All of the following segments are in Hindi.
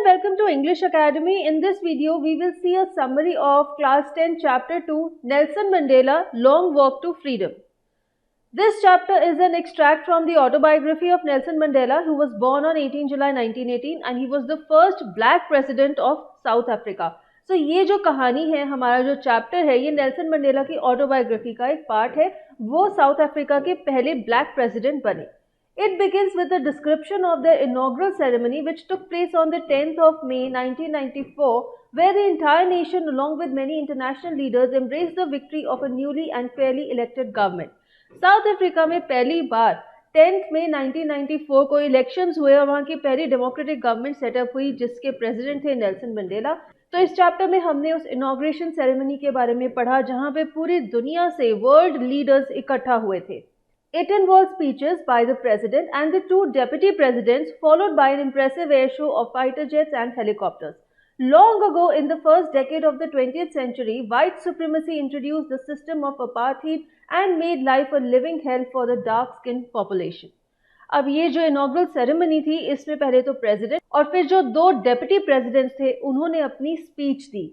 welcome to English Academy. In this video, we will see a summary of Class 10 Chapter 2, Nelson Mandela, Long Walk to Freedom. This chapter is an extract from the autobiography of Nelson Mandela, who was born on 18 July 1918 and he was the first black president of South Africa. So ये जो कहानी है, हमारा जो चैप्टर है, ये नेल्सन मंडेला की ऑटोबायोग्राफी का एक पार्ट है. वो साउथ अफ्रीका के पहले ब्लैक प्रेसिडेंट बने. It begins with a description of their inaugural ceremony which took place on the 10th of May 1994, where the entire nation along with many international leaders embraced the victory of a newly and fairly elected government. South Africa में पहली बार 10th मई 1994 को इलेक्शंस हुए और वहाँ की पहली डेमोक्रेटिक गवर्नमेंट सेटअप हुई जिसके प्रेसिडेंट थे नेल्सन मंडेला. तो इस चैप्टर में हमने उस इनॉग्रेशन सेरेमनी के बारे में पढ़ा जहाँ पे पूरी दुनिया से वर्ल्ड लीडर्स इकट्ठा हुए थे. It involves speeches by the president and the two deputy presidents, followed by an impressive air show of fighter jets and helicopters. Long ago, in the first decade of the 20th century, white supremacy introduced the system of apartheid and made life a living hell for the dark-skinned population. अब ये जो इनॉग्रल सेरेमनी थी, इसमें पहले तो प्रेसिडेंट और फिर जो दो डेप्यूटी प्रेसिडेंट्स थे, उन्होंने अपनी स्पीच दी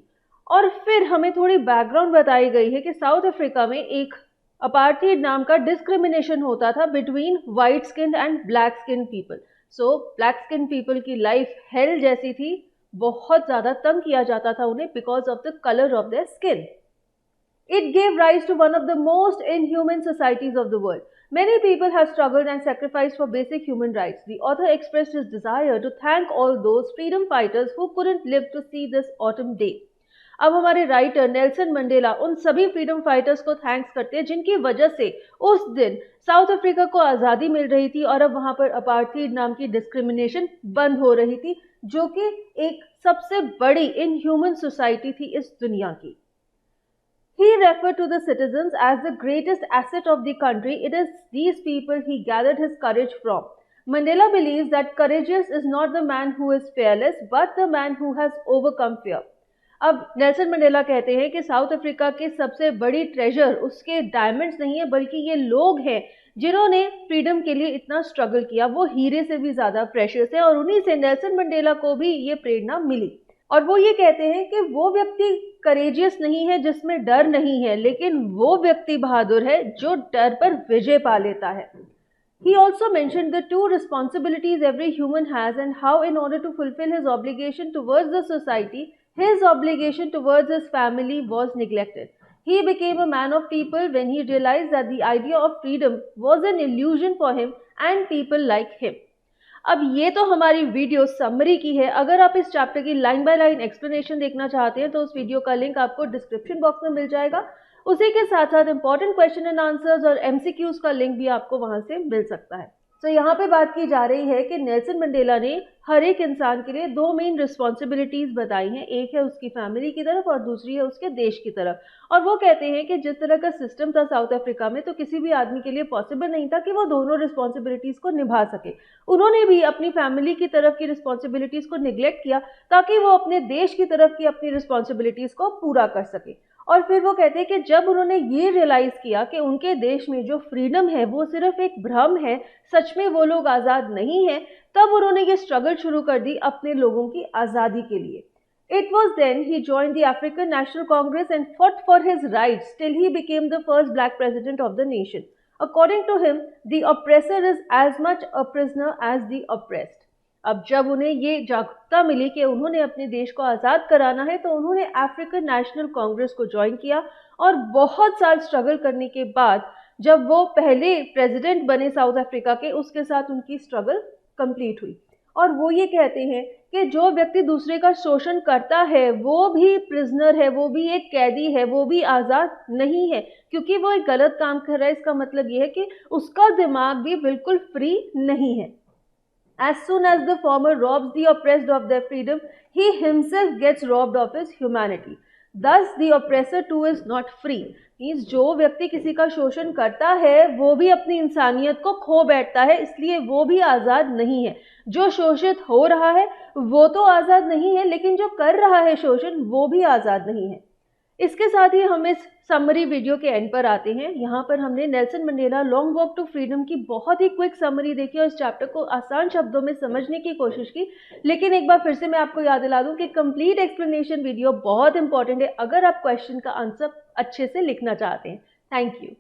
और फिर हमें थोड़ी बैकग्राउंड बताई गई है कि साउथ अफ्रीका में एक अपार्थाइड नाम का डिस्क्रिमिनेशन होता था between white skin and black skin people. So black skin people की लाइफ हेल जैसी थी, बहुत ज़्यादा तंग किया जाता था उन्हें because of the colour of their skin. It gave rise to one of the most inhuman societies of the world. Many people have struggled and sacrificed for basic human rights. The author expressed his desire to thank all those freedom fighters who couldn't live to see this autumn day. अब हमारे राइटर नेल्सन मंडेला उन सभी फ्रीडम फाइटर्स को थैंक्स करते हैं जिनकी वजह से उस दिन साउथ अफ्रीका को आज़ादी मिल रही थी और अब वहाँ पर अपार्थाइड नाम की डिस्क्रिमिनेशन बंद हो रही थी, जो कि एक सबसे बड़ी इनह्यूमन सोसाइटी थी इस दुनिया की. He referred to the citizens as the greatest asset of the country. It is these people he gathered his courage from. Mandela believes that courageous is not the man who is fearless, but the man who has overcome fear. अब नेल्सन मंडेला कहते हैं कि साउथ अफ्रीका के सबसे बड़ी ट्रेजर उसके डायमंड्स नहीं है, बल्कि ये लोग हैं जिन्होंने फ्रीडम के लिए इतना स्ट्रगल किया. वो हीरे से भी ज़्यादा प्रेशियस है और उन्हीं से नेल्सन मंडेला को भी ये प्रेरणा मिली. और वो ये कहते हैं कि वो व्यक्ति करेजियस नहीं है जिसमें डर नहीं है, लेकिन वो व्यक्ति बहादुर है जो डर पर विजय पा लेता है. He also mentioned the two responsibilities every human has and how in order to fulfill his obligation towards the society, his obligation towards his family was neglected. He became a man of people when he realized that the idea of freedom was an illusion for him and people like him. अब ये तो हमारी वीडियो समरी की है. अगर आप इस चैप्टर की लाइन बाय लाइन एक्सप्लेनेशन देखना चाहते हैं तो उस वीडियो का लिंक आपको डिस्क्रिप्शन बॉक्स में मिल जाएगा. उसी के साथ साथ इंपॉर्टेंट क्वेश्चन एंड आंसर्स और एमसीक्यूज का लिंक भी आपको वहां से मिल सकता है. तो यहाँ पे बात की जा रही है कि नेल्सन मंडेला ने हर एक इंसान के लिए दो मेन रिस्पॉन्सिबिलिटीज़ बताई हैं. एक है उसकी फैमिली की तरफ और दूसरी है उसके देश की तरफ. और वो कहते हैं कि जिस तरह का सिस्टम था साउथ अफ्रीका में, तो किसी भी आदमी के लिए पॉसिबल नहीं था कि वो दोनों रिस्पॉन्सिबिलिटीज़ को निभा सके. उन्होंने भी अपनी फैमिली की तरफ की रिस्पॉन्सिबिलिटीज़ को निगलेक्ट किया ताकि वो अपने देश की तरफ की अपनी रिस्पॉन्सिबिलिटीज़ को पूरा कर सके. और फिर वो कहते हैं कि जब उन्होंने ये रियलाइज़ किया कि उनके देश में जो फ्रीडम है वो सिर्फ एक भ्रम है, सच में वो लोग आज़ाद नहीं हैं, तब उन्होंने ये स्ट्रगल शुरू कर दी अपने लोगों की आज़ादी के लिए. It was then he joined the African National Congress and fought for his rights till he became the first black president of the nation. According to him, the oppressor is as much a prisoner as the oppressed. अब जब उन्हें ये जागरूकता मिली कि उन्होंने अपने देश को आज़ाद कराना है, तो उन्होंने अफ्रीकन नेशनल कांग्रेस को ज्वाइन किया और बहुत साल स्ट्रगल करने के बाद जब वो पहले प्रेसिडेंट बने साउथ अफ्रीका के, उसके साथ उनकी स्ट्रगल कंप्लीट हुई. और वो ये कहते हैं कि जो व्यक्ति दूसरे का शोषण करता है वो भी प्रिजनर है, वो भी एक कैदी है, वो भी आज़ाद नहीं है, क्योंकि वो एक गलत काम कर रहा है. इसका मतलब ये है कि उसका दिमाग भी बिल्कुल फ्री नहीं है. As soon as the former robs the oppressed of their freedom, he himself gets robbed of his humanity. Thus, the oppressor too is not free. Means जो व्यक्ति किसी का शोषण करता है वो भी अपनी इंसानियत को खो बैठता है, इसलिए वो भी आज़ाद नहीं है. जो शोषित हो रहा है वो तो आज़ाद नहीं है, लेकिन जो कर रहा है शोषण वो भी आज़ाद नहीं है. इसके साथ ही हम इस समरी वीडियो के एंड पर आते हैं। यहाँ पर हमने Nelson Mandela Long Walk to Freedom की बहुत ही क्विक समरी देखी और इस चैप्टर को आसान शब्दों में समझने की कोशिश की। लेकिन एक बार फिर से मैं आपको याद दिला दूं कि कंप्लीट एक्सप्लेनेशन वीडियो बहुत इंपॉर्टेंट है अगर आप क्वेश्चन का आंसर अच्छे से लिखना चाहते हैं। Thank you.